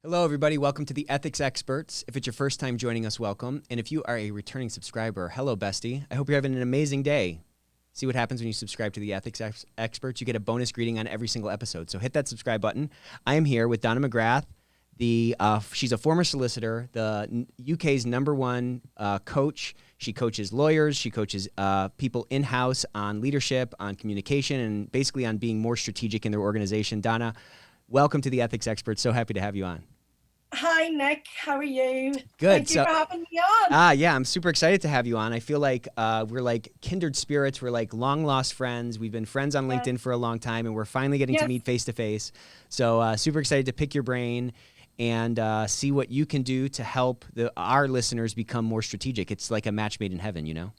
Hello, everybody. Welcome to the Ethics Experts. If it's your first time joining us, welcome. And if you are a returning subscriber, hello, bestie. I hope you're having an amazing day. See what happens when you subscribe to the Ethics Experts. You get a bonus greeting on every single episode. So hit that subscribe button. I am here with Donna McGrath. She's a former solicitor, the UK's #1 coach. She coaches lawyers. She coaches people in-house on leadership, on communication, and basically on being more strategic in their organization. Donna, welcome to the Ethics Experts. So happy to have you on. Hi, Nick. How are you? Good. Thank you for having me on. Yeah, I'm super excited to have you on. I feel like we're like kindred spirits. We're like long lost friends. We've been friends on Yes, LinkedIn for a long time, and we're finally getting to yes, meet face to face. So super excited to pick your brain and see what you can do to help our listeners become more strategic. It's like a match made in heaven, you know?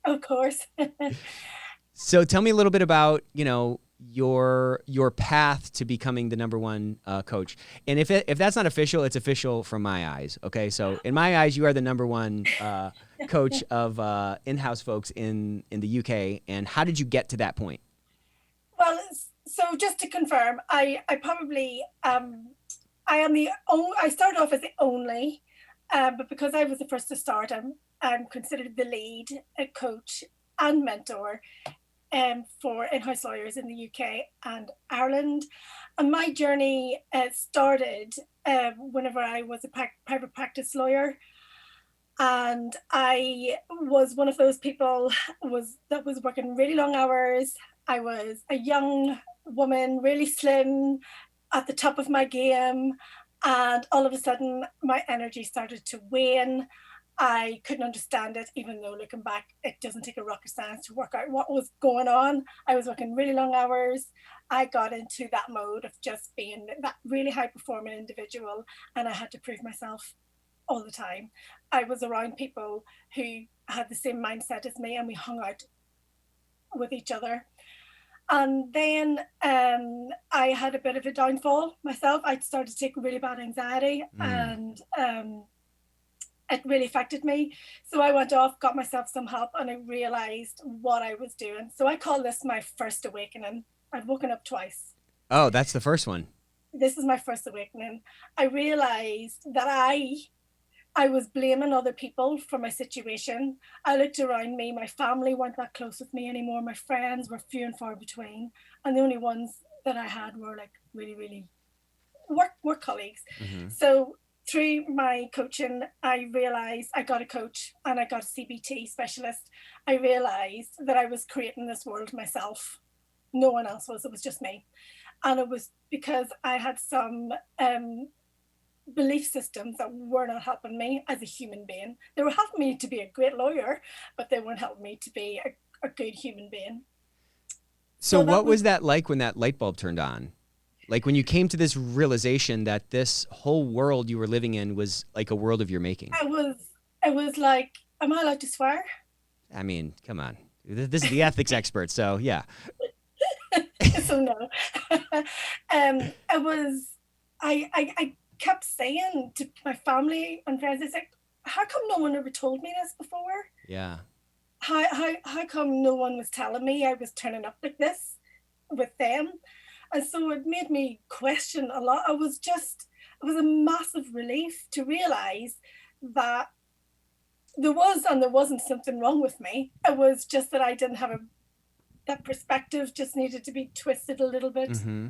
of course. So tell me a little bit about, your path to becoming the #1 coach. And if that's not official, it's official from my eyes. Okay, so in my eyes, you are the #1 coach of in-house folks in the UK. And how did you get to that point? Well, so just to confirm, I probably I am I started off as the only, but because I was the first to start, I'm considered the lead, a coach and mentor for in-house lawyers in the UK and Ireland. And my journey started whenever I was a private practice lawyer, and I was one of those people that was working really long hours. I was a young woman, really slim, at the top of my game, and all of a sudden my energy started to wane. I couldn't understand it, even though looking back, it doesn't take a rocket science to work out what was going on. I was working really long hours. I got into that mode of just being that really high performing individual, and I had to prove myself all the time. I was around people who had the same mindset as me, and we hung out with each other. And then I had a bit of a downfall myself. I started to take really bad anxiety, Mm. and it really affected me. So I went off, got myself some help, and I realized what I was doing. So I call this my first awakening. I've woken up twice. Oh, that's the first one. This is my first awakening. I realized that I was blaming other people for my situation. I looked around me. My family weren't that close with me anymore. My friends were few and far between. And the only ones that I had were like really, really work colleagues. Mm-hmm. So through my coaching, I realized I got a coach and I got a CBT specialist. I realized that I was creating this world myself. No one else was. It was just me. And it was because I had some belief systems that were not helping me as a human being. They were helping me to be a great lawyer, but they weren't helping me to be a good human being. So So that what was, was that like when that light bulb turned on? Like when you came to this realization that this whole world you were living in was like a world of your making. it was like, am I allowed to swear? I mean, come on. This is the ethics expert, so yeah. So no. It was, I kept saying to my family and friends, it's like, how come no one ever told me this before? Yeah. How come no one was telling me I was turning up like this with them? And so it made me question a lot. It was a massive relief to realize that there was and there wasn't something wrong with me. It was just that I didn't have that perspective just needed to be twisted a little bit. Mm-hmm.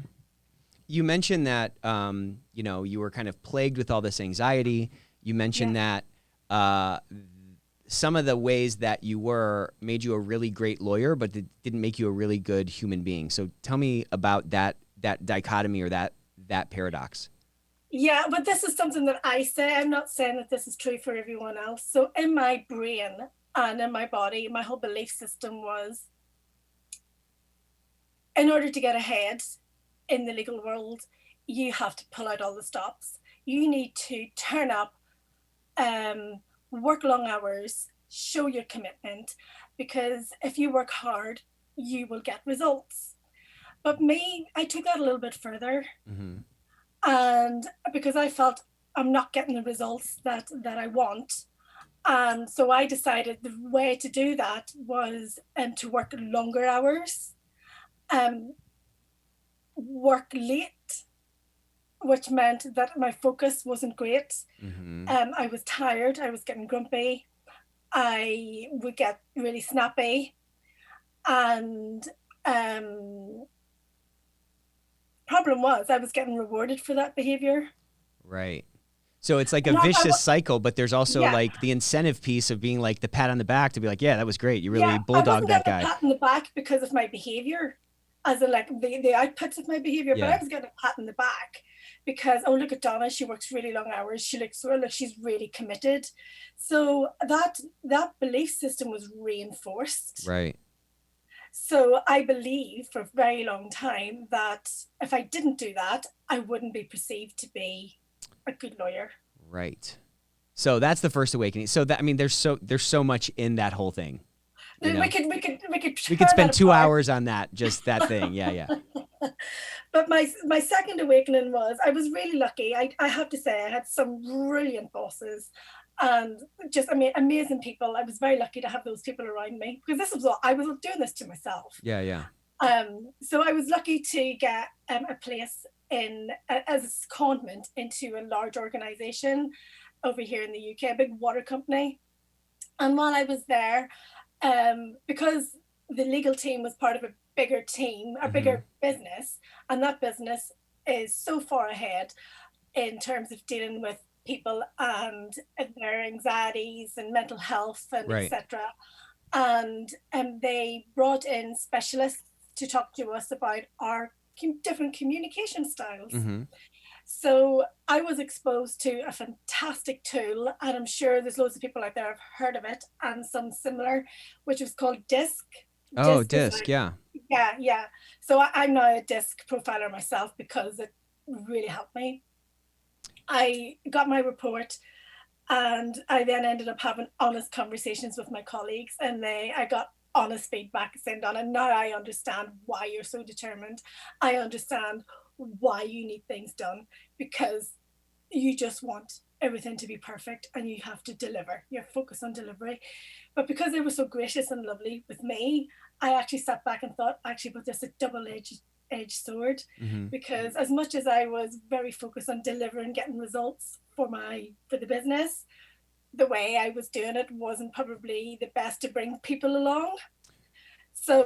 You mentioned that you were kind of plagued with all this anxiety. You mentioned Yes. that uh, some of the ways that you were made you a really great lawyer, but it didn't make you a really good human being. So tell me about that dichotomy or that paradox. Yeah, but this is something that I say. I'm not saying that this is true for everyone else. So in my brain and in my body, my whole belief system was, in order to get ahead in the legal world, you have to pull out all the stops. You need to turn up, work long hours, show your commitment, because if you work hard, you will get results. But me, I took that a little bit further, Mm-hmm. and because I felt I'm not getting the results that I want. And so I decided the way to do that was to work longer hours, um, work late, which meant that my focus wasn't great. Mm-hmm. I was tired. I was getting grumpy. I would get really snappy, and problem was I was getting rewarded for that behavior. Right. So it's like a And vicious cycle, but there's also yeah, like the incentive piece of being like the pat on the back to be like, yeah, that was great. You really yeah, I bulldogged wasn't that getting a guy. pat on the back because of my behavior, as in like the outputs of my behavior, but Yeah. I was getting a pat on the back because, oh, look at Donna, she works really long hours. She looks like she's really committed. So that belief system was reinforced. Right. So I believed for a very long time that if I didn't do that, I wouldn't be perceived to be a good lawyer. Right. So that's the first awakening. So that, I mean, there's so much in that whole thing. You know? We could We could spend 2 apart. hours on that, just that thing. Yeah, yeah. But my second awakening was I was really lucky. I have to say I had some brilliant bosses and just, I mean, amazing people. I was very lucky to have those people around me because this was what I was doing this to myself. Yeah, yeah. So I was lucky to get a place in as a secondment into a large organization over here in the UK, a big water company. And while I was there, because the legal team was part of a bigger team, a bigger business, and that business is so far ahead in terms of dealing with people and their anxieties and mental health and Right. etc. And they brought in specialists to talk to us about our different communication styles. Mm-hmm. So I was exposed to a fantastic tool, and I'm sure there's loads of people out there have heard of it and some similar, which was called DISC. Oh, DISC, yeah. Yeah. So I'm now a DISC profiler myself because it really helped me. I got my report, and I then ended up having honest conversations with my colleagues, and I got honest feedback saying, Donna, now I understand why you're so determined. I understand why you need things done, because you just want everything to be perfect and you have to deliver. You're focused on delivery. But because they were so gracious and lovely with me, I actually sat back and thought, actually, but there's a double-edged sword, because as much as I was very focused on delivering, getting results for the business, the way I was doing it wasn't probably the best to bring people along. So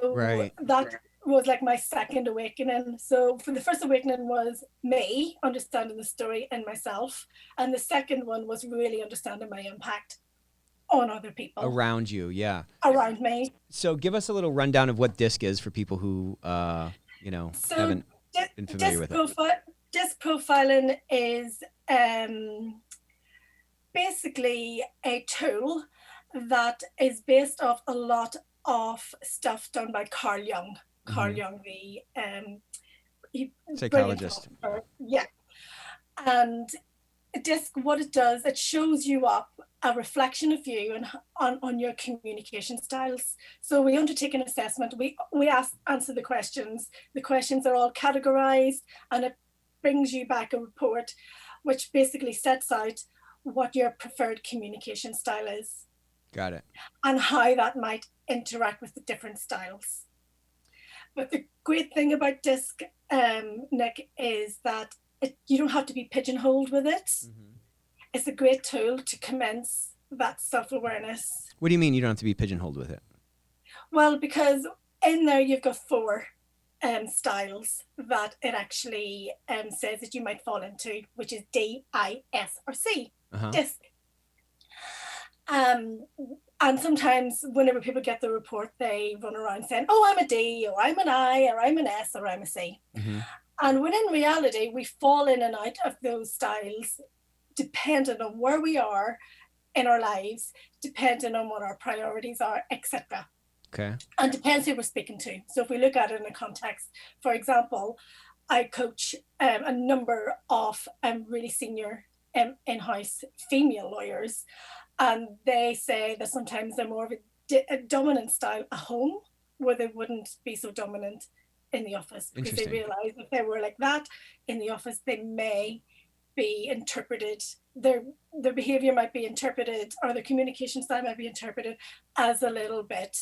that was like my second awakening. So for the first awakening was me understanding the story in myself, and the second one was really understanding my impact on other people around you. Yeah, around me. So give us a little rundown of what DISC is for people who haven't been familiar with it. DISC profiling is basically a tool that is based off a lot of stuff done by Carl Jung. Carl Jung, the psychologist. Yeah. And DISC, what it does, it shows you up a reflection of you and on your communication styles. So we undertake an assessment. We answer the questions. The questions are all categorized, and it brings you back a report which basically sets out what your preferred communication style is. Got it. And how that might interact with the different styles. But the great thing about DISC, Nick, is that you don't have to be pigeonholed with it. It's a great tool to commence that self-awareness. What do you mean you don't have to be pigeonholed with it? Well, because in there you've got 4 styles that it actually says that you might fall into, which is D, I, S, or C. DISC. And sometimes whenever people get the report, they run around saying, oh, I'm a D, or I'm an I, or I'm an S, or I'm a C. And when in reality, we fall in and out of those styles depending on where we are in our lives, depending on what our priorities are, etc. Okay. And depends who we're speaking to. So if we look at it in a context, for example, I coach a number of really senior in-house female lawyers, and they say that sometimes they're more of a dominant style at home, where they wouldn't be so dominant in the office, because they realize if they were like that in the office, they may be interpreted, their behavior might be interpreted, or their communication style might be interpreted as a little bit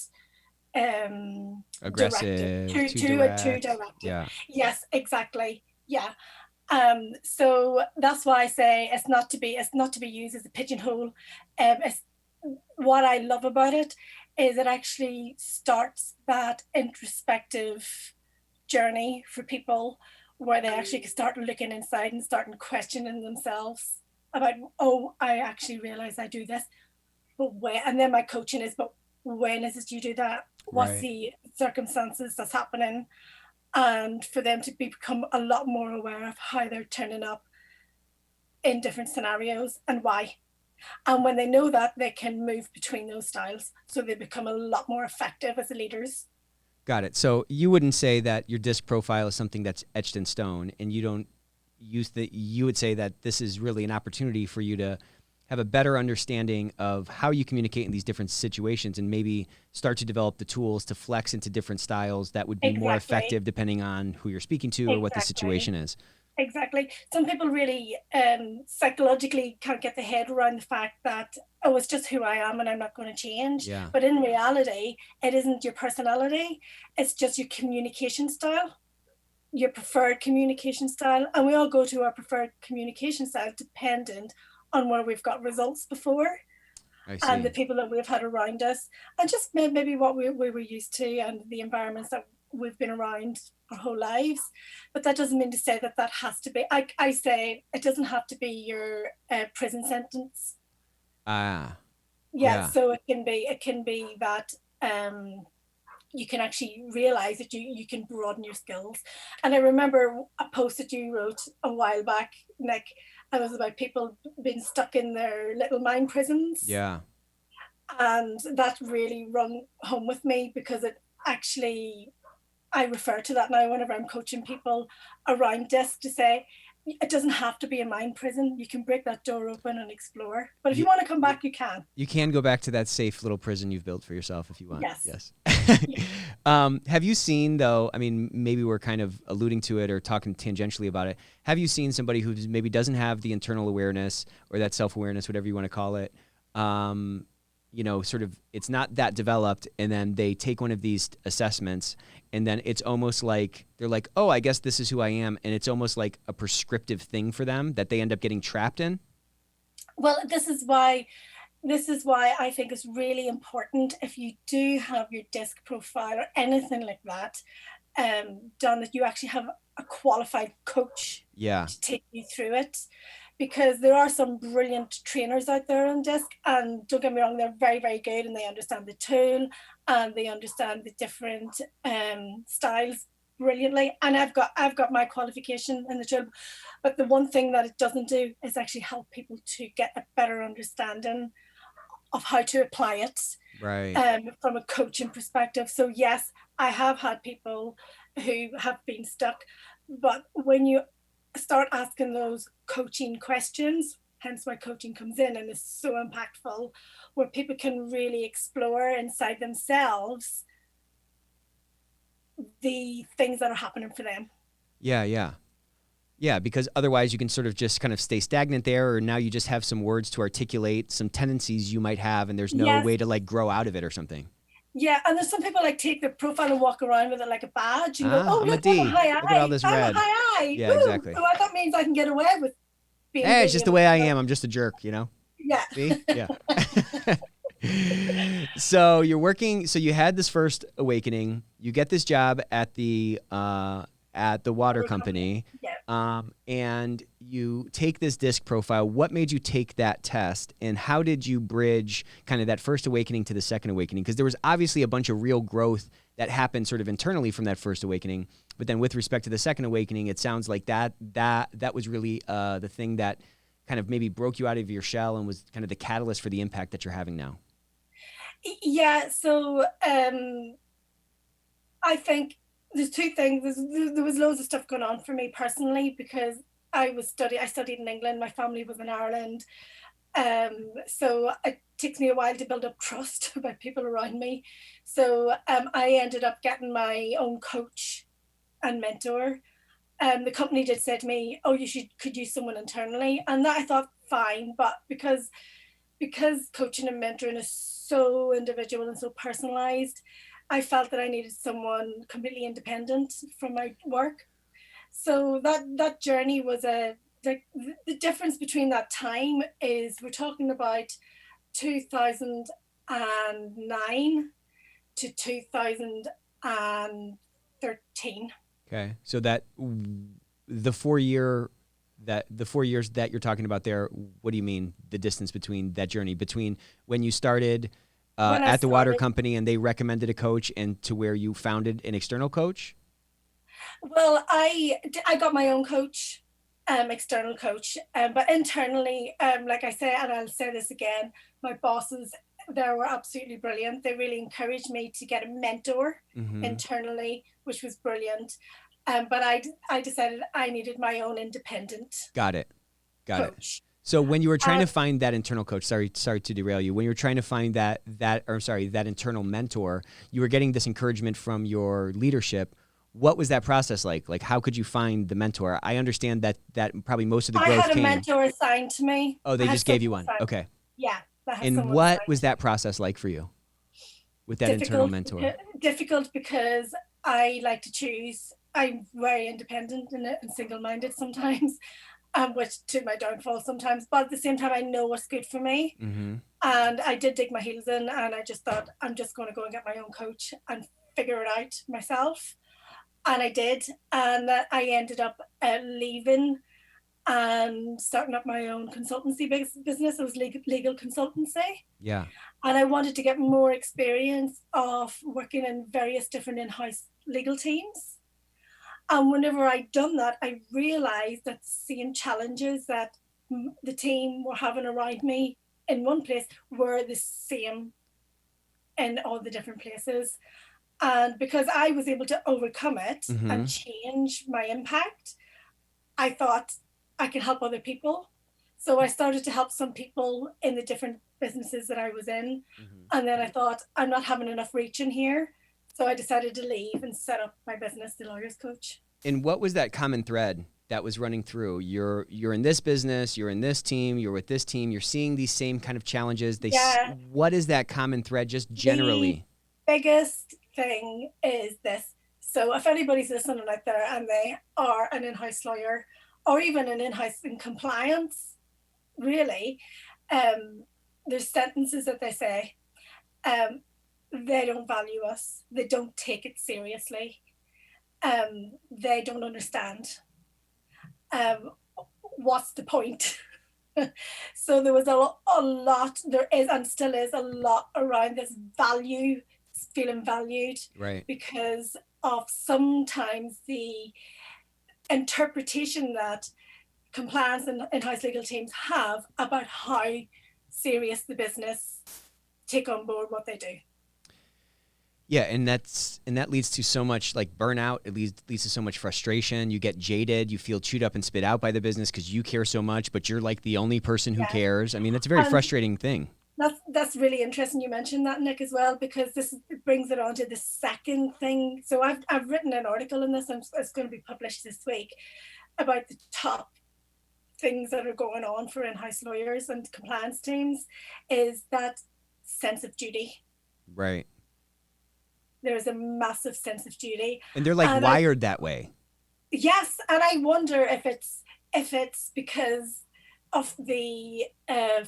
aggressive, too directive. Yeah. Yes, exactly. Yeah. So that's why I say it's not to be used as a pigeonhole. It's, what I love about it is it actually starts that introspective journey for people where they actually start looking inside and starting questioning themselves about, oh, I actually realize I do this, but when, and then my coaching is, but when is it you do that? What's Right. the circumstances that's happening? And for them to become a lot more aware of how they're turning up in different scenarios and why. And when they know that, they can move between those styles. So they become a lot more effective as leaders. Got it. So you wouldn't say that your disc profile is something that's etched in stone, and you don't use the. You would say that this is really an opportunity for you to have a better understanding of how you communicate in these different situations, and maybe start to develop the tools to flex into different styles that would be more Exactly. effective depending on who you're speaking to or what the Exactly. situation is. Exactly. Some people really psychologically can't get their head around the fact that, oh, it's just who I am and I'm not going to change. Yeah. But in reality, it isn't your personality, it's just your communication style, your preferred communication style. And we all go to our preferred communication style dependent on where we've got results before I and the see. people that we've had around us, and just maybe what we were used to and the environments that we've been around our whole lives. But that doesn't mean to say that that has to be, I say it doesn't have to be your prison sentence. Ah. Yeah, Yeah. so it can be that you can actually realize that you can broaden your skills. And I remember a post that you wrote a while back, Nick, and it was about people being stuck in their little mind prisons. Yeah. And that really rung home with me because it actually, I refer to that now whenever I'm coaching people around disc to say, it doesn't have to be a mind prison. You can break that door open and explore. But if you You want to come back, you can. you can go back to that safe little prison you've built for yourself if you want. Yes. Yes. Yeah. Have you seen, though, I mean, maybe we're kind of alluding to it or talking tangentially about it. Have you seen somebody who maybe doesn't have the internal awareness or that self-awareness, whatever you want to call it, sort of it's not that developed, and then they take one of these assessments, and then it's almost like they're like, oh, I guess this is who I am, and it's almost like a prescriptive thing for them that they end up getting trapped in? Well, this is why I think it's really important if you do have your disc profile or anything like that done, that you actually have a qualified coach Yeah. to take you through it, because there are some brilliant trainers out there on disc, and don't get me wrong, they're very, very good and they understand the tool and they understand the different styles brilliantly. And I've got my qualification in the tool, but the one thing that it doesn't do is actually help people to get a better understanding of how to apply it Right. from a coaching perspective. So yes, I have had people who have been stuck, but when you start asking those coaching questions, hence why coaching comes in and is so impactful, where people can really explore inside themselves the things that are happening for them. Yeah. Yeah. Yeah, because otherwise you can sort of just kind of stay stagnant there, or now you just have some words to articulate some tendencies you might have, and there's no Yes. way to like grow out of it or something. Yeah, and there's some people like take their profile and walk around with it like a badge and go, Ah, "Oh, I'm a look, I'm a D. high Look at all I. this I'm a red. high I. Yeah, Woo! exactly. So that means I can get away with being Hey, it's D just the and way I whatever." am. I'm just a jerk, you know? Yeah. See? Yeah. So you're working. So you had this first awakening. You get this job at the water Water company. company, Yeah. and you take this disc profile. What made you take that test, and how did you bridge kind of that first awakening to the second awakening? Because there was obviously a bunch of real growth that happened sort of internally from that first awakening, but then with respect to the second awakening, it sounds like that was really the thing that kind of maybe broke you out of your shell and was kind of the catalyst for the impact that you're having now. Yeah. So I think there's two things. There was loads of stuff going on for me personally because I studied in England. My family was in Ireland. So it takes me a while to build up trust by people around me. So I ended up getting my own coach and mentor. The company did say to me, "Oh, could use someone internally," and that I thought fine, but because coaching and mentoring is so individual and so personalized, I felt that I needed someone completely independent from my work. So that journey was the difference between that time is we're talking about 2009 to 2013. Okay. So the 4 year the 4 years that you're talking about there, what do you mean the distance between that journey between when you started When I at the water started, company and they recommended a coach and to where you founded an external coach? well, I got my own coach, external coach, but internally, like I say, and I'll say this again, my bosses there were absolutely brilliant. They really encouraged me to get a mentor Mm-hmm. internally, which was brilliant. But I decided I needed my own independent Got it. Got it. coach. So when you were trying to And find that internal coach, sorry to derail you. When you were trying to find that internal mentor, you were getting this encouragement from your leadership. What was that process like? Like, how could you find the mentor? I understand that probably most of the I growth had a came. mentor assigned to me. Oh, I they had just gave someone you one. assigned. Okay. Yeah, I had And someone what assigned. was that process like for you with that internal mentor? Difficult because I like to choose. I'm very independent and single-minded sometimes, which to my downfall sometimes. But at the same time, I know what's good for me. Mm-hmm. And I did dig my heels in, and I just thought I'm just going to go and get my own coach and figure it out myself. And I did, and I ended up leaving and starting up my own consultancy business. It was legal consultancy. Yeah. And I wanted to get more experience of working in various different in-house legal teams. And whenever I'd done that, I realized that the same challenges that the team were having around me in one place were the same in all the different places. And because I was able to overcome it Mm-hmm. and change my impact, I thought I could help other people. So I started to help some people in the different businesses that I was in. Mm-hmm. And then I thought, I'm not having enough reach in here. So I decided to leave and set up my business, The Lawyers Coach. And what was that common thread that was running through? You're in this business, you're in this team, you're with this team, you're seeing these same kind of challenges. Yeah, What is that common thread just the generally? biggest thing is this. So if anybody's listening out there and they are an in-house lawyer or even an in-house in compliance, really, um, there's sentences that they say, um, they don't value us, they don't take it seriously, they don't understand. Um, what's the point? So there was a lot, there is and still is a lot around this value, feeling valued, Right. because of sometimes the interpretation that compliance and in-house legal teams have about how serious the business take on board what they do. Yeah, and that leads to so much like burnout. It leads to so much frustration. You get jaded. You feel chewed up and spit out by the business because you care so much, but you're like the only person who Yeah. cares. I mean, that's a very And frustrating thing. that's really interesting you mentioned that, Nick, as well, because this brings it on to the second thing. So I've written an article in this, and it's going to be published this week, about the top things that are going on for in-house lawyers and compliance teams, is that sense of duty. Right. There's a massive sense of duty. And they're like And I wired that way. Yes, and I wonder if it's because of the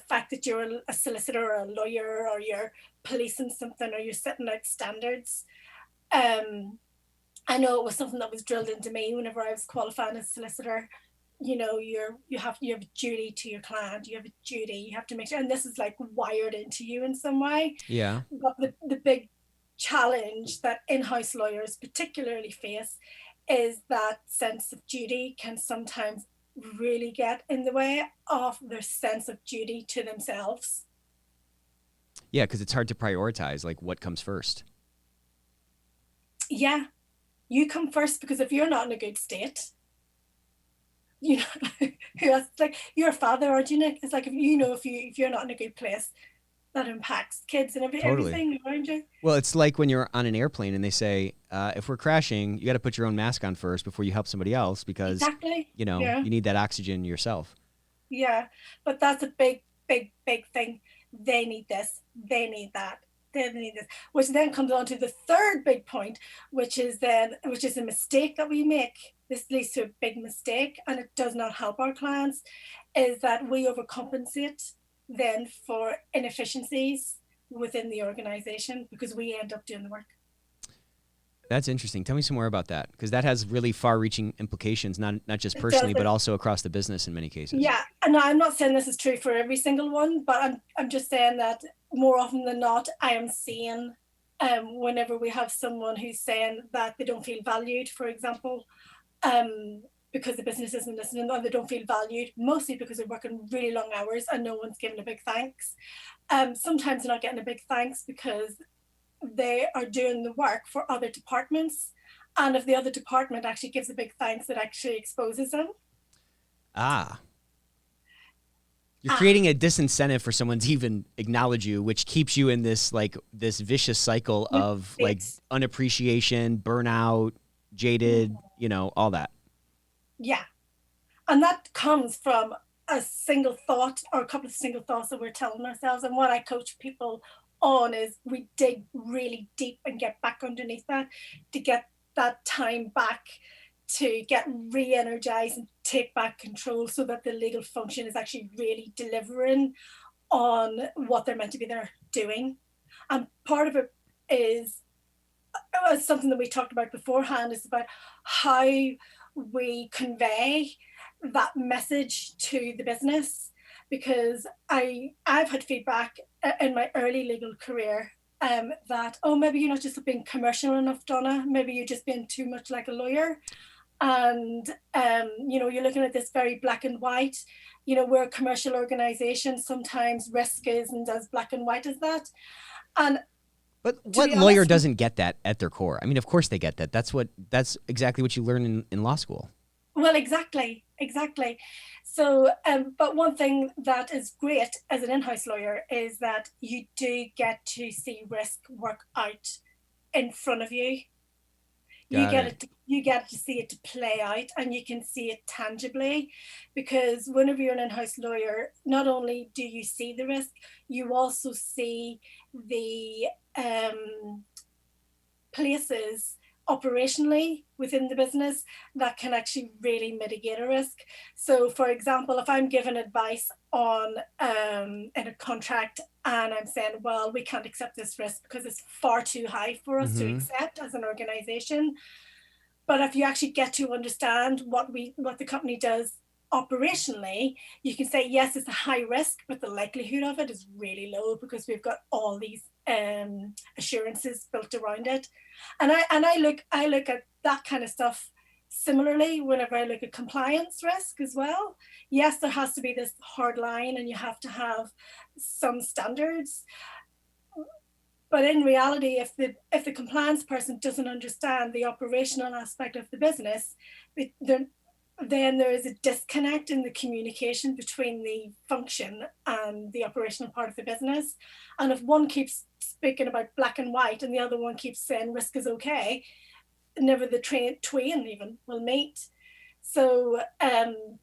fact that you're a solicitor or a lawyer, or you're policing something, or you're setting out standards. I know it was something that was drilled into me whenever I was qualifying as a solicitor. You know, you have a duty to your client. You have a duty. You have to make sure, and this is like wired into you in some way. Yeah. But the big challenge that in-house lawyers particularly face is that sense of duty can sometimes really get in the way of their sense of duty to themselves. Yeah, because it's hard to prioritize like what comes first. Yeah, you come first, because if you're not in a good state, you know, it's like you're a father, aren't you, Nick? It's like, if you're not in a good place, that impacts kids and Totally. everything around you. Well, it's like when you're on an airplane and they say, if we're crashing, you got to put your own mask on first before you help somebody else because, Exactly. you know, Yeah. you need that oxygen yourself. Yeah, but that's a big, big, big thing. They need this, they need that, they need this, which then comes on to the third big point, which is a mistake that we make this leads to a big mistake, and it does not help our clients, is that we overcompensate then for inefficiencies within the organization because we end up doing the work. That's interesting. Tell me some more about that, because that has really far-reaching implications, not just personally, but also across the business in many cases. Yeah, and I'm not saying this is true for every single one, but I'm just saying that more often than not, I am seeing whenever we have someone who's saying that they don't feel valued, for example, because the business isn't listening, or they don't feel valued, mostly because they're working really long hours and no one's giving a big thanks. Sometimes they're not getting a big thanks because they are doing the work for other departments, and if the other department actually gives a big thanks, it actually exposes them. You're creating a disincentive for someone to even acknowledge you, which keeps you in this this vicious cycle of unappreciation, burnout, jaded, all that. Yeah, and that comes from a single thought or a couple of single thoughts that we're telling ourselves. And what I coach people on is we dig really deep and get back underneath that to get that time back, to get re-energized and take back control so that the legal function is actually really delivering on what they're meant to be there doing. And part of it is something that we talked about beforehand, is about how we convey that message to the business. Because I've had feedback in my early legal career that, oh, maybe you're not just being commercial enough, Donna, maybe you're just being too much like a lawyer. And you're looking at this very black and white. We're a commercial organization, sometimes risk isn't as black and white as that. But what lawyer doesn't get that at their core? I mean, of course they get that. That's exactly what you learn in law school. Well, exactly. So, but one thing that is great as an in-house lawyer is that you do get to see risk work out in front of you. You get to see it to play out, and you can see it tangibly, because whenever you're an in-house lawyer, not only do you see the risk, you also see the places operationally within the business that can actually really mitigate a risk. So, for example, if I'm giving advice on in a contract and I'm saying, well, we can't accept this risk because it's far too high for us to accept as an organization. But if you actually get to understand what the company does operationally, you can say, yes, it's a high risk, but the likelihood of it is really low because we've got all these assurances built around it. And I look at that kind of stuff similarly whenever I look at compliance risk as well. Yes, there has to be this hard line and you have to have some standards. But in reality, if the compliance person doesn't understand the operational aspect of the business, then there is a disconnect in the communication between the function and the operational part of the business. And if one keeps speaking about black and white and the other one keeps saying risk is okay, never the twain even will meet. So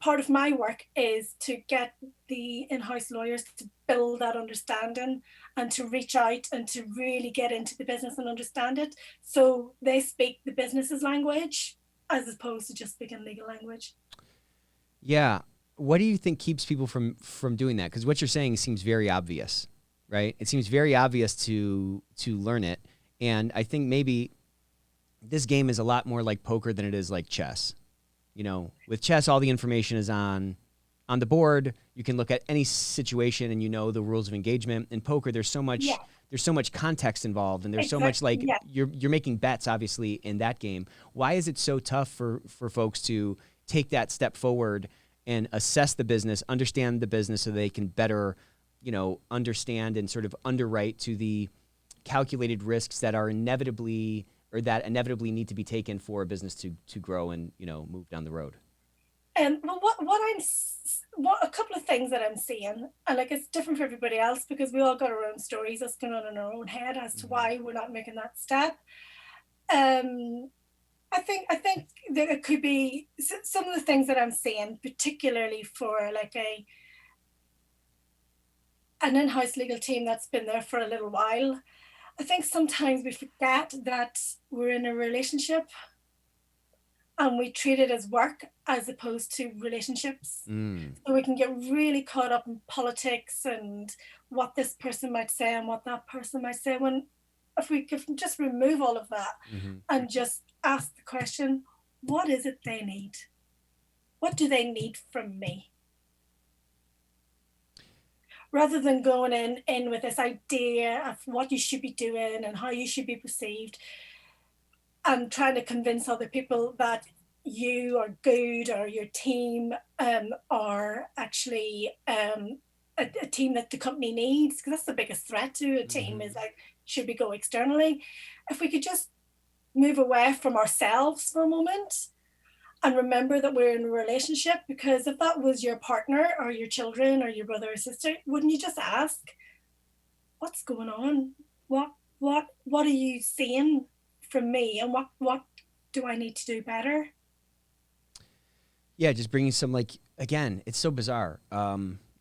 part of my work is to get the in-house lawyers to build that understanding and to reach out and to really get into the business and understand it. So they speak the business's language as opposed to just speaking legal language. Yeah. What do you think keeps people from doing that? Because what you're saying seems very obvious, right? It seems very obvious to learn it. And I think maybe this game is a lot more like poker than it is like chess. With chess, all the information is on the board. You can look at any situation and the rules of engagement. In poker, there's so much there's so much context involved, and there's so much you're making bets obviously in that game. Why is it so tough for folks to take that step forward and assess the business, understand the business so they can better, understand and sort of underwrite to the calculated risks that are inevitably need to be taken for a business to grow and move down the road? Well, a couple of things that I'm seeing, and it's different for everybody else because we all got our own stories that's going on in our own head as to why we're not making that step. I think that it could be some of the things that I'm seeing, particularly for an in-house legal team that's been there for a little while. I think sometimes we forget that we're in a relationship and we treat it as work as opposed to relationships. Mm. So we can get really caught up in politics and what this person might say and what that person might say, when if we can just remove all of that Mm-hmm. and just ask the question, what is it they need? What do they need from me? Rather than going in with this idea of what you should be doing and how you should be perceived, and trying to convince other people that you are good or your team are actually a team that the company needs, because that's the biggest threat to a team, Mm-hmm. is like, should we go externally? If we could just move away from ourselves for a moment and remember that we're in a relationship, because if that was your partner or your children or your brother or sister, wouldn't you just ask, what's going on? What are you seeing from me, and what do I need to do better? Yeah, just bringing some, like, again, it's so bizarre.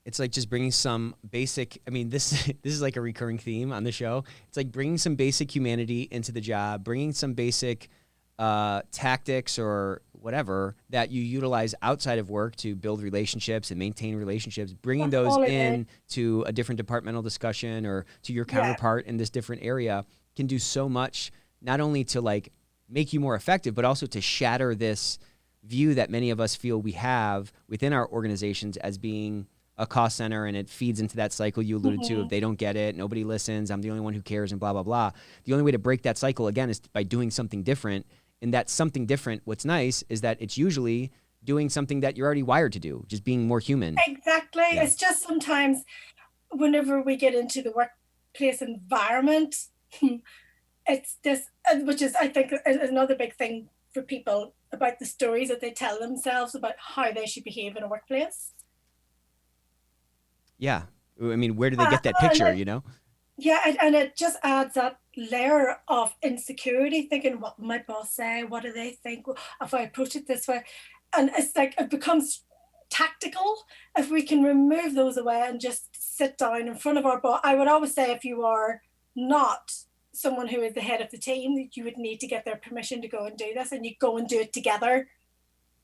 It's like just bringing some basic. I mean, this this is like a recurring theme on the show. It's like bringing some basic humanity into the job, bringing some basic tactics or whatever that you utilize outside of work to build relationships and maintain relationships. Bringing That's those all it is. in to a different departmental discussion or to your Yeah, counterpart in this different area can do so much. Not only to like make you more effective, but also to shatter this view that many of us feel we have within our organizations as being a cost center, and it feeds into that cycle you alluded to. If mm-hmm. they don't get it, nobody listens, I'm the only one who cares, and blah blah blah. The only way to break that cycle again is by doing something different. And that something different, what's nice is that it's usually doing something that you're already wired to do, just being more human. Exactly. Yeah. It's just sometimes whenever we get into the workplace environment, it's this, which is, I think, another big thing for people, about the stories that they tell themselves about how they should behave in a workplace. Yeah. I mean, where do they get that And picture, you know? yeah, and it just adds that layer of insecurity, thinking, what will my boss say? What do they think if I approach it this way? And it's like, it becomes tactical. If we can remove those away and just sit down in front of our boss. I would always say, if you are not someone who is the head of the team, you would need to get their permission to go and do this, and you go and do it together.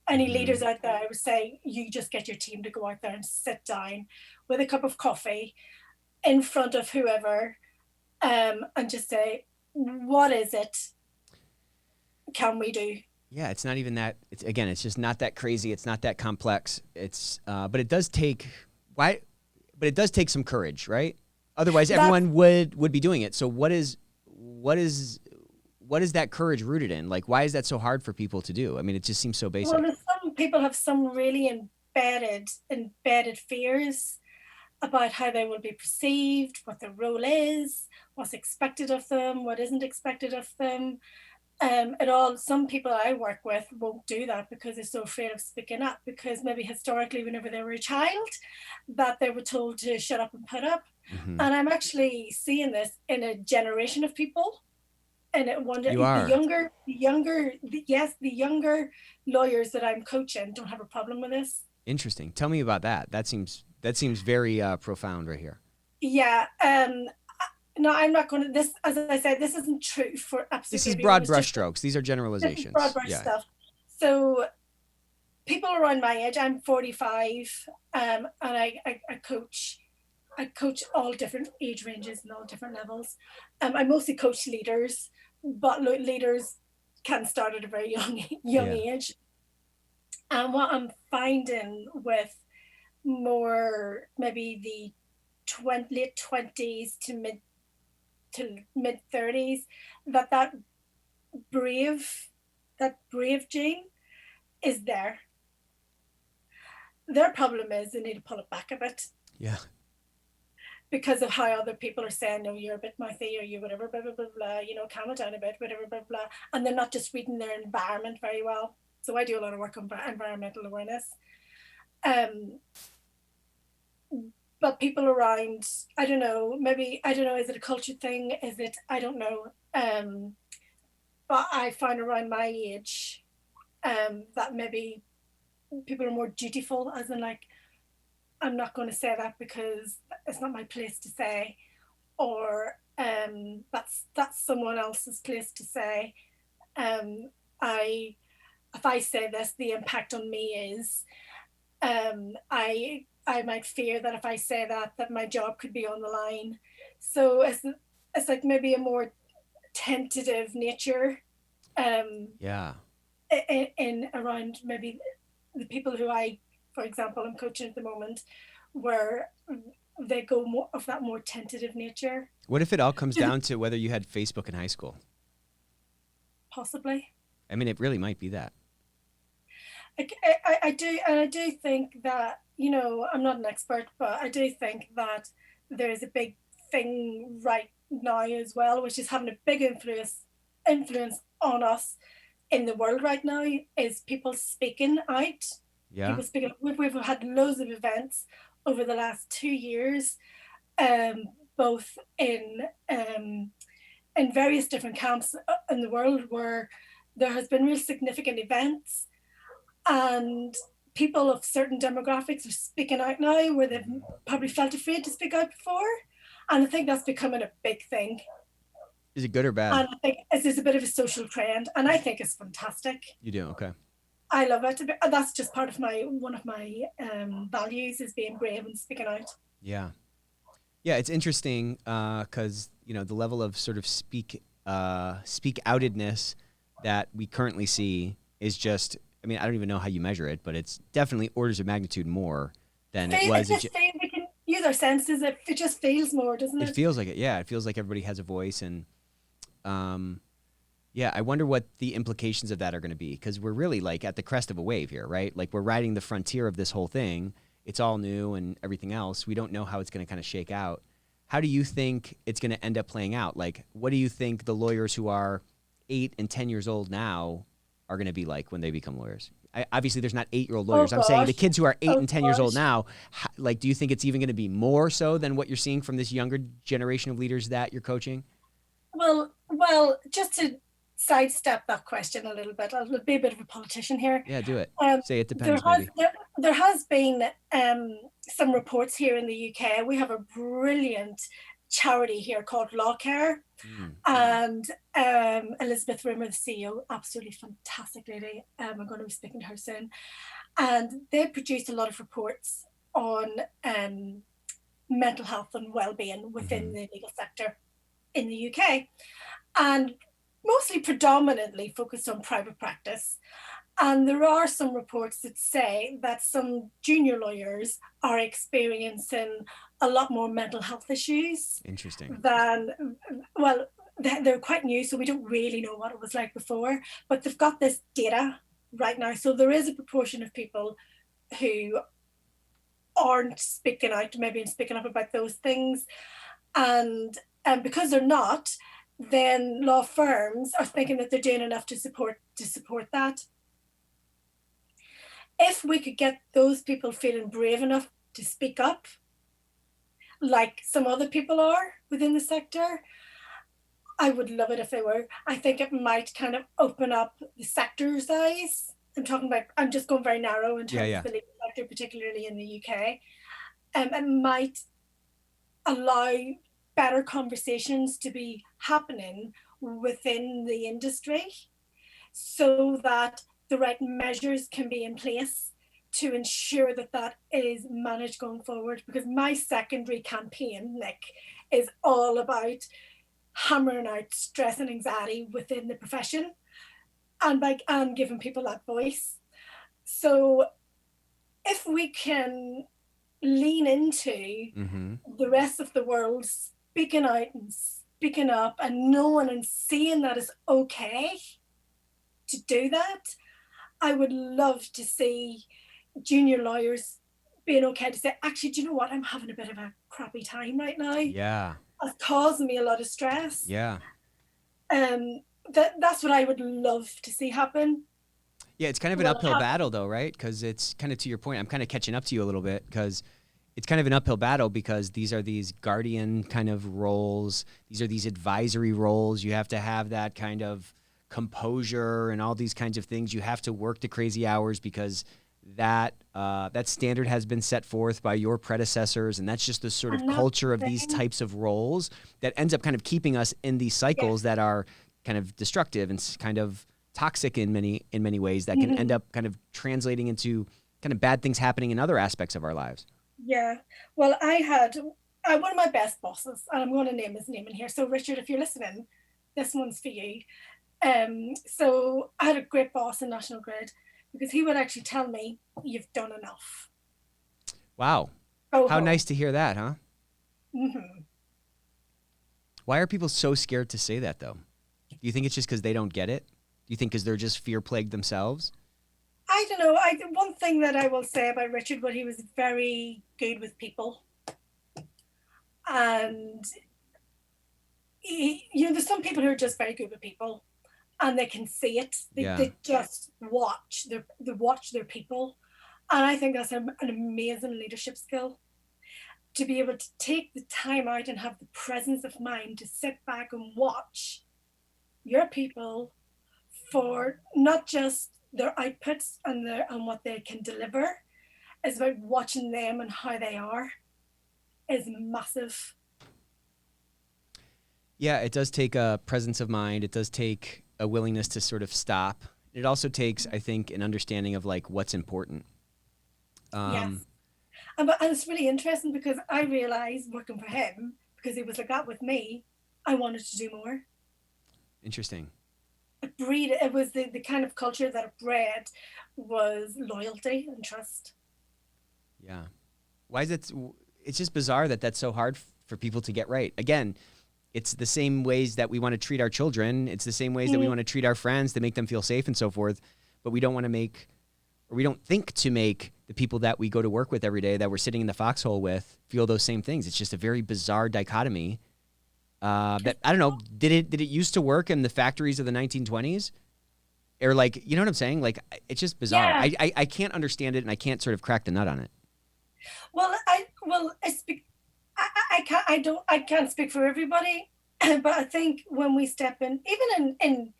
Any Mm-hmm. leaders out there, I would say, you just get your team to go out there and sit down with a cup of coffee in front of whoever, and just say, what is it can we do? Yeah, it's not even that. It's again, it's just not that crazy. It's not that complex. But it does take why, but it does take some courage, right? Otherwise, That's, everyone would be doing it. So what is that courage rooted in? Like, why is that so hard for people to do? I mean, it just seems so well, basic. some people have some really embedded fears about how they will be perceived, what their role is, what's expected of them, what isn't expected of them. It all, some people I work with won't do that because they're so afraid of speaking up, because maybe historically, whenever they were a child, that they were told to shut up and put up. Hmm. And I'm actually seeing this in a generation of people. And it wonder, You are yes, the younger lawyers that I'm coaching don't have a problem with this. interesting. Tell me about that. That seems very profound right here. Yeah. No, I'm not going to, this, as I said, this isn't true for This absolutely is everyone. broad It's just, brushstrokes. These are this is broad generalizations. brush Yeah. stuff. So people around my age, I'm 45, and I coach all different age ranges and all different levels. I mostly coach leaders, but leaders can start at a very young Yeah. age. And what I'm finding with more maybe the late 20s to mid 30s, that brave that brave gene is there. Their problem is they need to pull it back a bit Yeah. because of how other people are saying, no, you're a bit mouthy, or you whatever, blah blah blah blah, calm it down a bit, whatever, blah blah, and they're not just reading their environment very well. So I do a lot of work on environmental awareness. um but people around, I don't know, maybe, I don't know, is it a culture thing, is it, I don't know, but I find around my age, that maybe people are more dutiful, as in, like, I'm not going to say that because it's not my place to say, or that's someone else's place to say. I if I say this, the impact on me is, I might fear that if I say that my job could be on the line. So it's like maybe a more tentative nature, Yeah. in around maybe the people who I, for example, I'm coaching at the moment, where they go more of that more tentative nature. What if it all comes down to whether you had Facebook in high school? Possibly. I mean, it really might be that. I do, and I do think that, I'm not an expert, but I do think that there's a big thing right now as well, which is having a big influence on us in the world right now, is people speaking out. Yeah. People speaking. We've had loads of events over the last 2 years, both in various different camps in the world, where there has been real significant events, and people of certain demographics are speaking out now where they've probably felt afraid to speak out before. And I think that's becoming a big thing. Is it good or bad? And I think it's a bit of a social trend, and I think it's fantastic. You do? Okay. I love it. That's just part of one of my values, is being brave and speaking out. Yeah. Yeah, it's interesting because, the level of sort of speak outedness that we currently see is just, I mean, I don't even know how you measure it, but it's definitely orders of magnitude more than it was. We can use our senses. It just feels more, doesn't it? It feels like it. Yeah, it feels like everybody has a voice, and yeah, I wonder what the implications of that are going to be, because we're really like at the crest of a wave here, right? Like we're riding the frontier of this whole thing. It's all new and everything else. We don't know how it's going to kind of shake out. How do you think it's going to end up playing out? Like, what do you think the lawyers who are 8 and 10 years old now are going to be like when they become lawyers? Obviously, there's not 8-year-old lawyers. I'm saying the kids who are 8 and 10 years old now, like, do you think it's even going to be more so than what you're seeing from this younger generation of leaders that you're coaching? Well, just to sidestep that question a little bit, I'll be a bit of a politician here. Yeah, do it. Say it depends, there has been some reports here in the UK. We have a brilliant charity here called Law Care, and Elizabeth Rimmer, the CEO, absolutely fantastic lady. I'm going to be speaking to her soon, and they produced a lot of reports on mental health and well-being within the legal sector in the UK, and mostly predominantly focused on private practice. And there are some reports that say that some junior lawyers are experiencing a lot more mental health issues. Interesting. They're quite new, so we don't really know what it was like before, but they've got this data right now. So there is a proportion of people who aren't speaking out, maybe speaking up about those things. And because they're not, then law firms are thinking that they're doing enough to support that. If we could get those people feeling brave enough to speak up, like some other people are within the sector, I would love it if they were. I think it might kind of open up the sector's eyes. I'm just going very narrow in terms of the legal sector, particularly in the UK. It might allow better conversations to be happening within the industry, so that the right measures can be in place to ensure that is managed going forward. Because my secondary campaign, Nick, is all about hammering out stress and anxiety within the profession, and giving people that voice. So if we can lean into the rest of the world speaking out and speaking up and knowing and seeing that it's okay to do that, I would love to see junior lawyers being okay to say, actually, do you know what? I'm having a bit of a crappy time right now. Yeah. It's causing me a lot of stress. Yeah. That's what I would love to see happen. Yeah, it's kind of an uphill battle though, right? Because it's kind of, to your point, I'm kind of catching up to you a little bit, because it's kind of an uphill battle, because these are these guardian kind of roles. These are these advisory roles. You have to have that kind of composure and all these kinds of things. You have to work the crazy hours because that standard has been set forth by your predecessors, and that's just the sort of culture of these types of roles that ends up kind of keeping us in these cycles that are kind of destructive and kind of toxic in many ways that can end up kind of translating into kind of bad things happening in other aspects of our lives. Yeah. Well, I had one of my best bosses, and I'm going to name his name in here. So, Richard, if you're listening, this one's for you. So I had a great boss in National Grid because he would actually tell me, "You've done enough." Wow. How nice to hear that, huh? Mm-hmm. Why are people so scared to say that, though? Do you think it's just because they don't get it? Do you think because they're just fear-plagued themselves? I don't know. One thing that I will say about Richard, well, he was very good with people. And, there's some people who are just very good with people and they can see it. They just watch their people. And I think that's an amazing leadership skill. To be able to take the time out and have the presence of mind to sit back and watch your people for not just their outputs and what they can deliver. It's about watching them and how they are is massive. Yeah, it does take a presence of mind. It does take a willingness to sort of stop. It also takes, I think, an understanding of like what's important. Yes. And it's really interesting because I realized working for him, because he was like that with me, I wanted to do more. Interesting. It was the kind of culture that it bred was loyalty and trust. Yeah. Why is it? It's just bizarre that that's so hard for people to get right. Again, it's the same ways that we want to treat our children. It's the same ways that we want to treat our friends to make them feel safe and so forth. But we don't want to make, or we don't think to make the people that we go to work with every day that we're sitting in the foxhole with feel those same things. It's just a very bizarre dichotomy. That I don't know. Did it used to work in the factories of the 1920s, or like, you know what I'm saying? Like, it's just bizarre. Yeah. I can't understand it, and I can't sort of crack the nut on it. Well, I can't speak for everybody, but I think when we step in, even in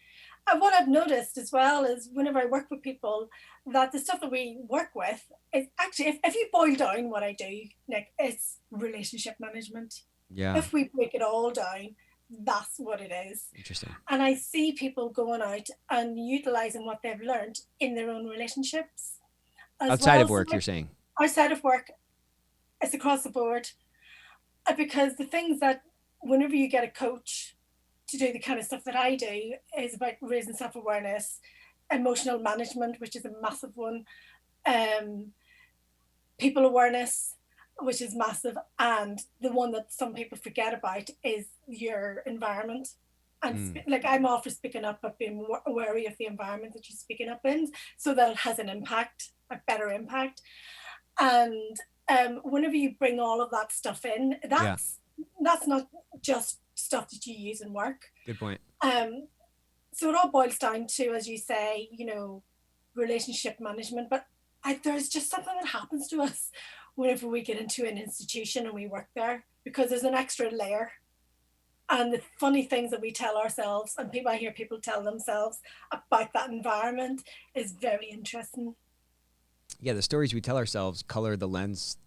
what I've noticed as well is whenever I work with people, that the stuff that we work with is actually, if you boil down what I do, Nick, it's relationship management. Yeah. If we break it all down, that's what it is. Interesting. And I see people going out and utilizing what they've learned in their own relationships. Outside of work, you're saying? Outside of work, it's across the board. Because the things that whenever you get a coach to do the kind of stuff that I do is about raising self-awareness, emotional management, which is a massive one, people awareness, which is massive, and the one that some people forget about is your environment. And like, I'm all for speaking up, but being wary of the environment that you're speaking up in so that it has an impact, a better impact. And whenever you bring all of that stuff in, that's not just stuff that you use in work. Good point. So it all boils down to, as you say, relationship management. But there's just something that happens to us whenever we get into an institution and we work there, because there's an extra layer. And the funny things that we tell ourselves, and I hear people tell themselves about that environment, is very interesting. Yeah, the stories we tell ourselves color the lens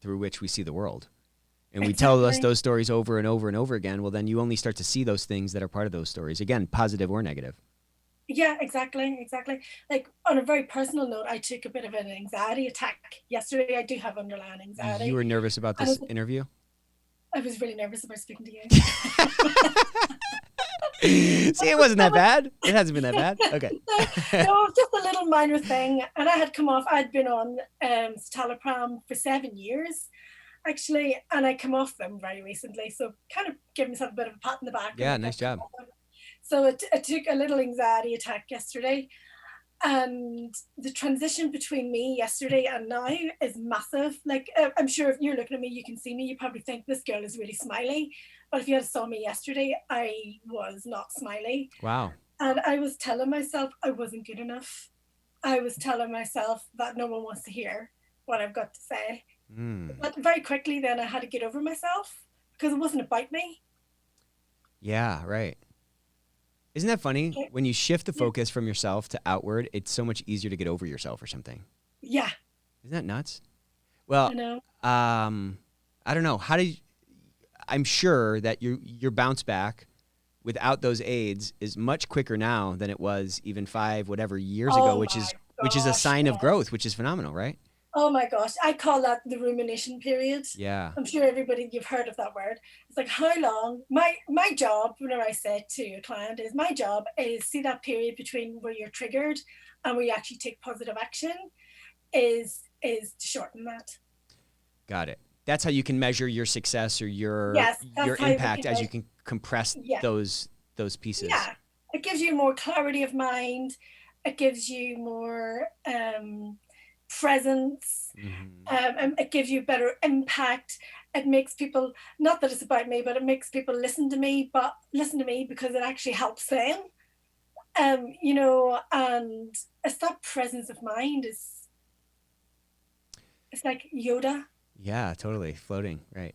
through which we see the world. And we tell us those stories over and over and over again. Well, then you only start to see those things that are part of those stories. Again, positive or negative. Yeah, exactly. Like, on a very personal note, I took a bit of an anxiety attack yesterday. I do have underlying anxiety. You were nervous about this interview? I was really nervous about speaking to you. See, it wasn't that bad. It hasn't been that bad. Okay. No, just a little minor thing. And I had come off, I'd been on citalopram for 7 years, actually, and I come off them very recently. So kind of give myself a bit of a pat in the back. Yeah, nice job. So I took a little anxiety attack yesterday. And the transition between me yesterday and now is massive. Like, I'm sure if you're looking at me, you can see me, you probably think this girl is really smiley. But if you had saw me yesterday, I was not smiley. Wow. And I was telling myself I wasn't good enough. I was telling myself that no one wants to hear what I've got to say. But very quickly then I had to get over myself because it wasn't about me. Yeah, right. Isn't that funny? When you shift the focus from yourself to outward, it's so much easier to get over yourself or something. Yeah. Isn't that nuts? Well, I know. I don't know. I'm sure that your bounce back without those aids is much quicker now than it was even 5 years ago, Oh which is a gosh, sign of yes. growth, which is phenomenal, right? Oh my gosh, I call that the rumination period. Yeah. I'm sure everybody, you've heard of that word. It's like how long, my job, whenever I say to a client, is my job is see that period between where you're triggered and where you actually take positive action is to shorten that. Got it. That's how you can measure your success or your Yes, your that's how we impact can as you measure. can compress Yeah, those pieces. yeah. It gives you more clarity of mind. It gives you more presence. Hmm. And it gives you better impact. It makes people, not that it's about me, but it makes people listen to me, but listen to me because it actually helps them. And it's that presence of mind is, it's like Yoda. Yeah, totally. Floating, right.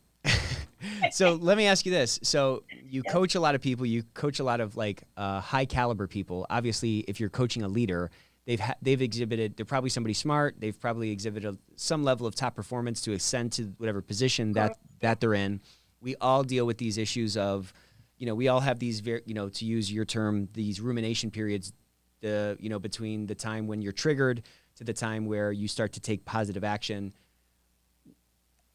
So let me ask you this. So you Yes. coach a lot of people, you coach a lot of like high caliber people. Obviously, if you're coaching a leader, they've exhibited, they're probably somebody smart. They've probably exhibited some level of top performance to ascend to whatever position Of course. that they're in. We all deal with these issues of, we all have these to use your term, these rumination periods, between the time when you're triggered to the time where you start to take positive action.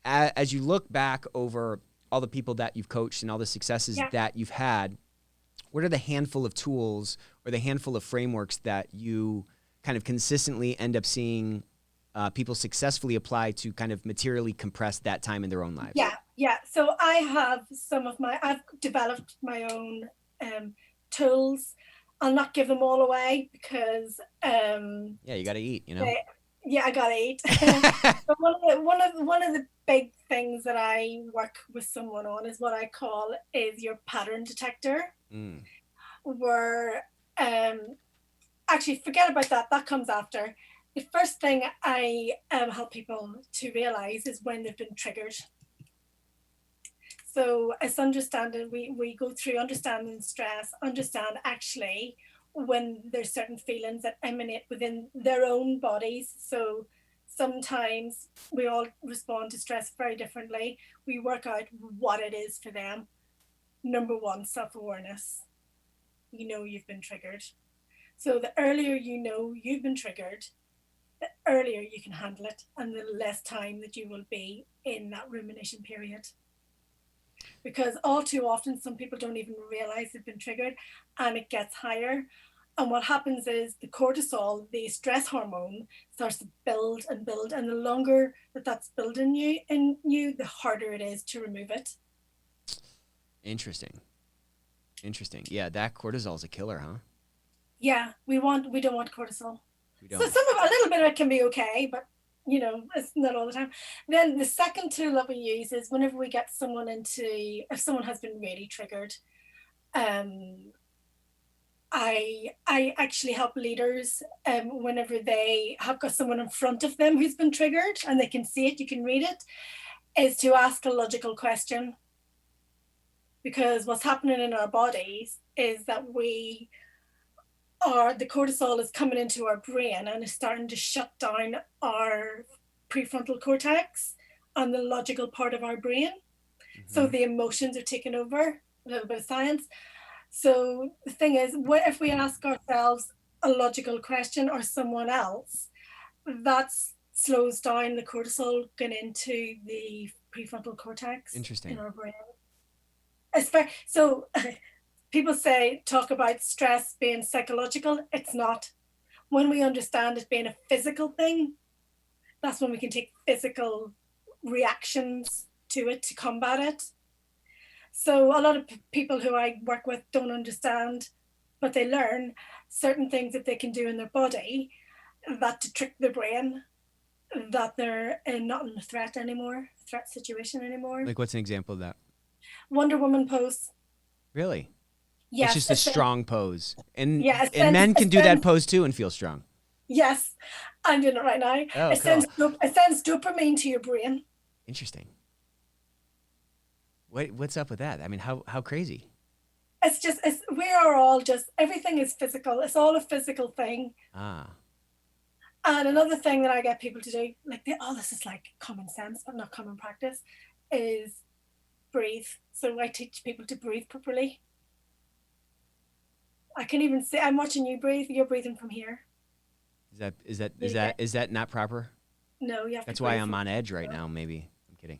As you look back over all the people that you've coached and all the successes Yeah. that you've had, what are the handful of tools or the handful of frameworks that you kind of consistently end up seeing people successfully apply to kind of materially compress that time in their own lives? Yeah. So I've developed my own tools. I'll not give them all away because Yeah, you got to eat, yeah, I gotta eat. But one of the big things that I work with someone on is what I call is your pattern detector, Mm. where actually forget about that. That comes after. The first thing I help people to realize is when they've been triggered. So it's understanding, we go through understanding stress, understand actually when there's certain feelings that emanate within their own bodies. So sometimes we all respond to stress very differently. We work out what it is for them. Number one, self-awareness. You know you've been triggered. So the earlier you know you've been triggered, the earlier you can handle it and the less time that you will be in that rumination period. Because all too often some people don't even realize they've been triggered and it gets higher. And what happens is the cortisol, the stress hormone, starts to build and build, and the longer that that's building in you, the harder it is to remove it. Interesting. Yeah, that cortisol is a killer, huh? Yeah, we don't want cortisol. We So don't. a little bit of it can be okay, but it's not all the time. Then the second tool that we use is whenever we get someone if someone has been really triggered, um, I actually help leaders whenever they have got someone in front of them who's been triggered and they can see it, you can read it, is to ask a logical question. Because what's happening in our bodies is that the cortisol is coming into our brain and is starting to shut down our prefrontal cortex and the logical part of our brain. Mm-hmm. So the emotions are taking over, a little bit of science. So the thing is, what if we ask ourselves a logical question or someone else, that slows down the cortisol going into the prefrontal cortex. Interesting. In our brain. So people talk about stress being psychological. It's not. When we understand it being a physical thing, that's when we can take physical reactions to it to combat it. So a lot of people who I work with don't understand, but they learn certain things that they can do in their body that to trick their brain that they're not in a threat situation anymore. Like, what's an example of that? Wonder Woman pose. Really? Yes. It's just a strong pose. And yeah, and men can do that pose too and feel strong. Yes, I'm doing it right now. Oh, it sends dopamine to your brain. Interesting. What's up with that? I mean, how crazy? We are all just, everything is physical. It's all a physical thing. Ah. And another thing that I get people to do, like this is like common sense, but not common practice, is breathe. So I teach people to breathe properly. I can even say, I'm watching you breathe. You're breathing from here. Is that not proper? No, you have That's to why breathe I'm from on edge right now. Maybe I'm kidding.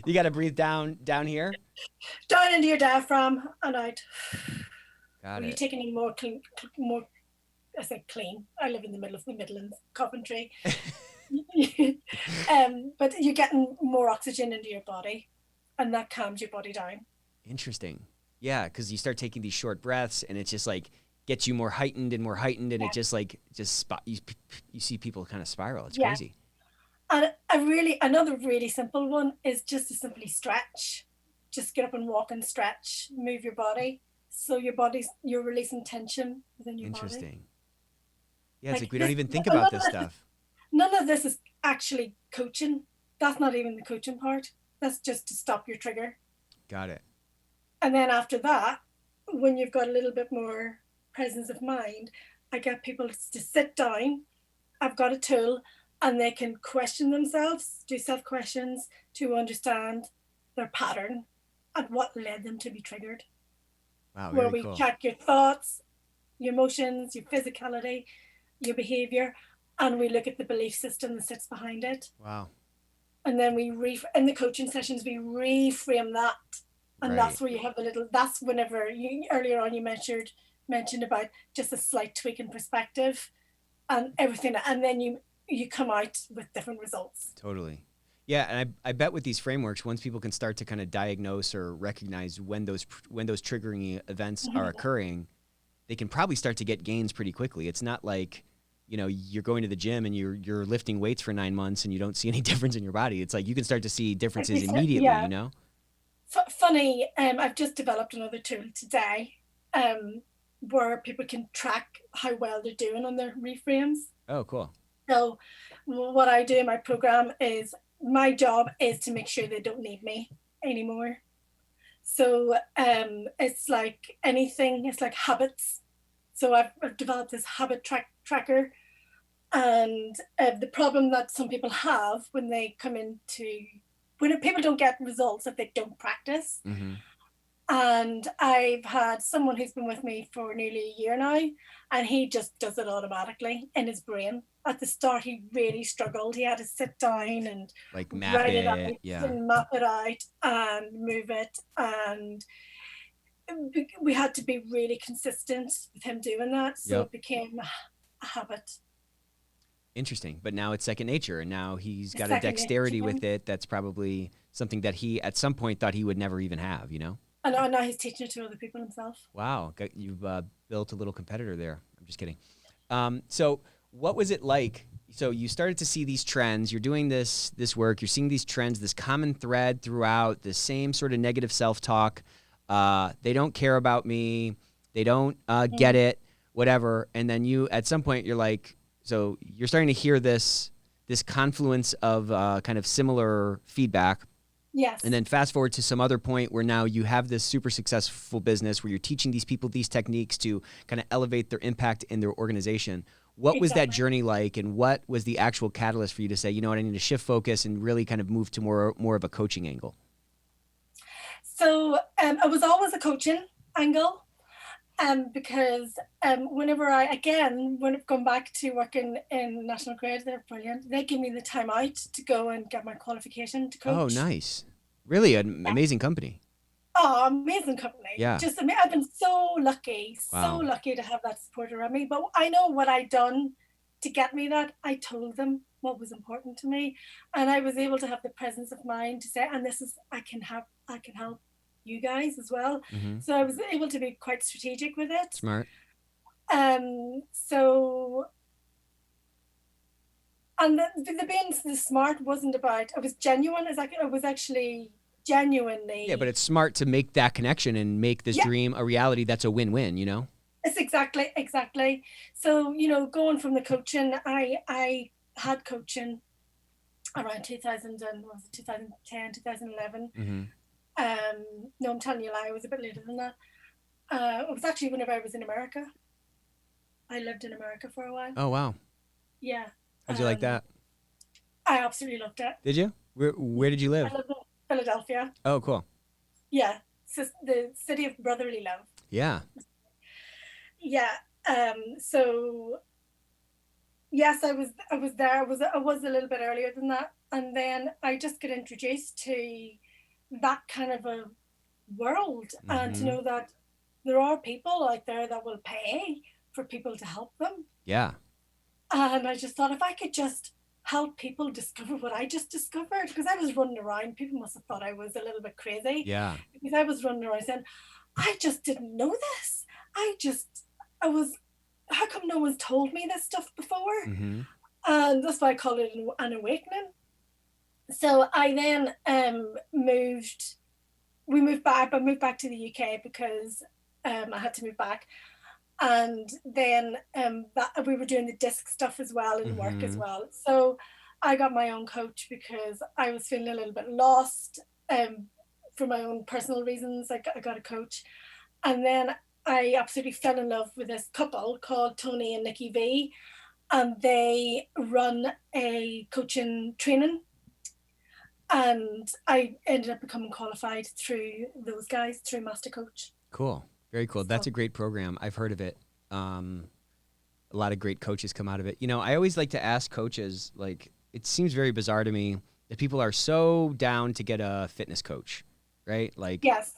You got to breathe down here. down into your diaphragm and out. Got Are you it. taking any more clean, more, I say clean. I live in the middle of the Midlands, Coventry. But you're getting more oxygen into your body, and that calms your body down. Interesting. Yeah, because you start taking these short breaths, and it's just like gets you more heightened, and Yeah. it just like you see people kind of spiral. It's Yeah. crazy. And another really simple one is just to simply stretch. Just get up and walk and stretch, move your body. So you're releasing tension within your body. Interesting. Yeah, it's like we this, don't even think about this stuff. None of this is actually coaching. That's not even the coaching part. That's just to stop your trigger. Got it. And then after that, when you've got a little bit more presence of mind, I get people to sit down. I've got a tool, and they can question themselves, do self-questions to understand their pattern and what led them to be triggered. Wow, Where very we cool. check your thoughts, your emotions, your physicality, your behavior, and we look at the belief system that sits behind it. Wow. And then in the coaching sessions, we reframe that. And Right. that's where you have that's whenever earlier on you mentioned about just a slight tweak in perspective and everything. And then you come out with different results. Totally. Yeah, and I bet with these frameworks, once people can start to kind of diagnose or recognize when those triggering events are occurring, they can probably start to get gains pretty quickly. It's not like, you're going to the gym and you're lifting weights for 9 months and you don't see any difference in your body. It's like you can start to see differences immediately, Yeah. Funny, I've just developed another tool today where people can track how well they're doing on their reframes. Oh, cool. So what I do in my program is my job is to make sure they don't need me anymore. So it's like anything, it's like habits. So I've developed this habit tracker. And the problem that some people have when people don't get results if they don't practice. Mm-hmm. And I've had someone who's been with me for nearly a year now, and he just does it automatically in his brain. At the start, he really struggled. He had to sit down and like map write it out, yeah, and map it out and move it. And we had to be really consistent with him doing that. So It became a habit. Interesting. But now it's second nature, and now he's got a dexterity with it that's probably something that he at some point thought he would never even have, And now he's teaching it to other people himself. Wow. You've built a little competitor there. I'm just kidding. So what was it like? So you started to see these trends. You're doing this work. You're seeing these trends, this common thread throughout, the same sort of negative self-talk. They don't care about me. They don't get it, whatever. And then at some point, you're like, so you're starting to hear this confluence of kind of similar feedback. Yes. And then fast forward to some other point where now you have this super successful business where you're teaching these people these techniques to kind of elevate their impact in their organization. What was that journey like, and what was the actual catalyst for you to say, you know what, I need to shift focus and really kind of move to more of a coaching angle? So it was always a coaching angle. Because whenever when I've gone back to working in National Grid, they're brilliant. They give me the time out to go and get my qualification to coach. Oh, nice. Really an amazing company. Oh, amazing company. Yeah. I've been so lucky, Wow. so lucky to have that support around me. But I know what I'd done to get me that. I told them what was important to me. And I was able to have the presence of mind to say, and I can help you guys as well. Mm-hmm. So I was able to be quite strategic with it. Smart. So, and the being smart wasn't about, I was genuine. It was actually genuinely. Yeah, but it's smart to make that connection and make this dream a reality that's a win-win, It's exactly. So, going from the coaching, I had coaching around 2010, 2011. Mm-hmm. No, I'm telling you a lie. It was a bit later than that. It was actually whenever I was in America. I lived in America for a while. Oh, wow. Yeah. How'd you like that? I absolutely loved it. Did you? Where did you live? I lived in Philadelphia. Oh, cool. Yeah. So the city of brotherly love. Yeah. Yeah. So yes, I was there. I was a little bit earlier than that, and then I just get introduced to that kind of a world, and to Mm-hmm. know that there are people out there that will pay for people to help them. Yeah. And I just thought, if I could just help people discover what I just discovered, because I was running around, people must have thought I was a little bit crazy, Yeah. because I was running around saying, I just didn't know this. I was, how come no one's told me this stuff before? Mm-hmm. And that's why I call it an awakening. So I then we moved back, I moved back to the UK because I had to move back. And then we were doing the disc stuff as well and work as Mm-hmm. well. So I got my own coach because I was feeling a little bit lost for my own personal reasons. I got a coach. And then I absolutely fell in love with this couple called Tony and Nikki V. And they run a coaching training. And I ended up becoming qualified through those guys, through Master Coach. Cool. Very cool. That's So, a great program. I've heard of it. A lot of great coaches come out of it. You know, I always like to ask coaches, like, it seems very bizarre to me that people are so down to get a fitness coach, right? Like, yes.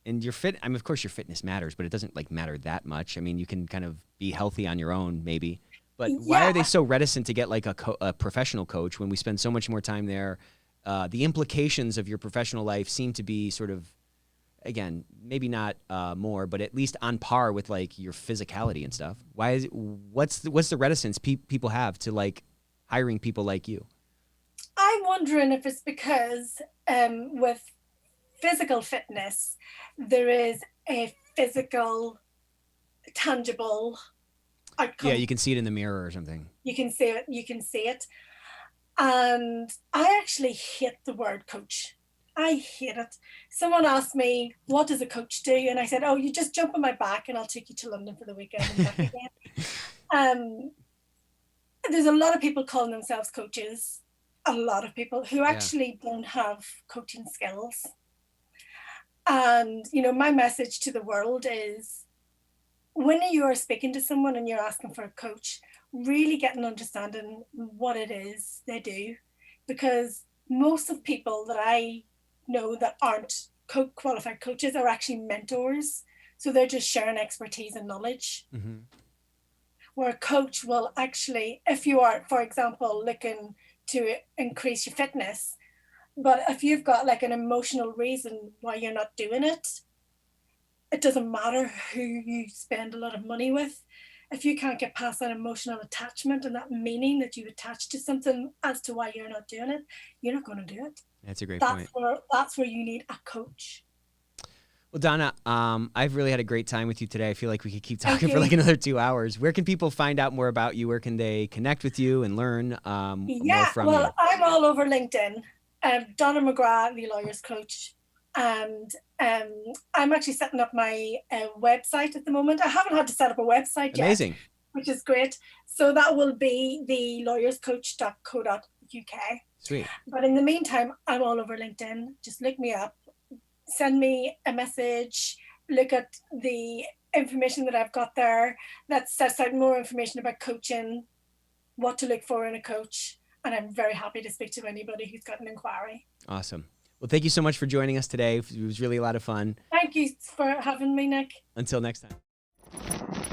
and your fit, I mean, of course your fitness matters, but it doesn't like matter that much. I mean, you can kind of be healthy on your own, maybe. But why are they Yeah. so reticent to get like a professional coach when we spend so much more time there? The implications of your professional life seem to be sort of, again, maybe not more, but at least on par with like your physicality and stuff. Why is what's the reticence people have to like hiring people like you? I'm wondering if it's because with physical fitness, there is a physical, tangible Yeah, outcome. you can see it in the mirror or something. You can see it. You can see it. And I actually hate the word coach. I hate it. Someone asked me, what does a coach do? And I said, oh, you just jump on my back and I'll take you to London for the weekend and back again. Um, there's a lot of people calling themselves coaches, a lot of people who Yeah. actually don't have coaching skills. And, you know, my message to the world is when you are speaking to someone and you're asking for a coach, really get an understanding what it is they do. Because most of people that I know that aren't qualified coaches are actually mentors. So they're just sharing expertise and knowledge. Mm-hmm. Where a coach will actually, if you are, for example, looking to increase your fitness, but if you've got like an emotional reason why you're not doing it, it doesn't matter who you spend a lot of money with. If you can't get past that emotional attachment and that meaning that you attach to something as to why you're not doing it, you're not going to do it. That's a great That's point. where you need a coach. Well, Donna, I've really had a great time with you today. I feel like we could keep Thank talking for like you. another 2 hours. Where can people find out more about you? Where can they connect with you and learn more Yeah, from you? well, I'm all over LinkedIn. Donna McGrath, the lawyer's coach. And I'm actually setting up my website at the moment. I haven't had to set up a website yet, Amazing. which is great. So that will be the lawyerscoach.co.uk. Sweet. But in the meantime, I'm all over LinkedIn. Just look me up, send me a message, look at the information that I've got there that sets out more information about coaching, what to look for in a coach. And I'm very happy to speak to anybody who's got an inquiry. Awesome. Well, thank you so much for joining us today. It was really a lot of fun. Thank you for having me, Nick. Until next time.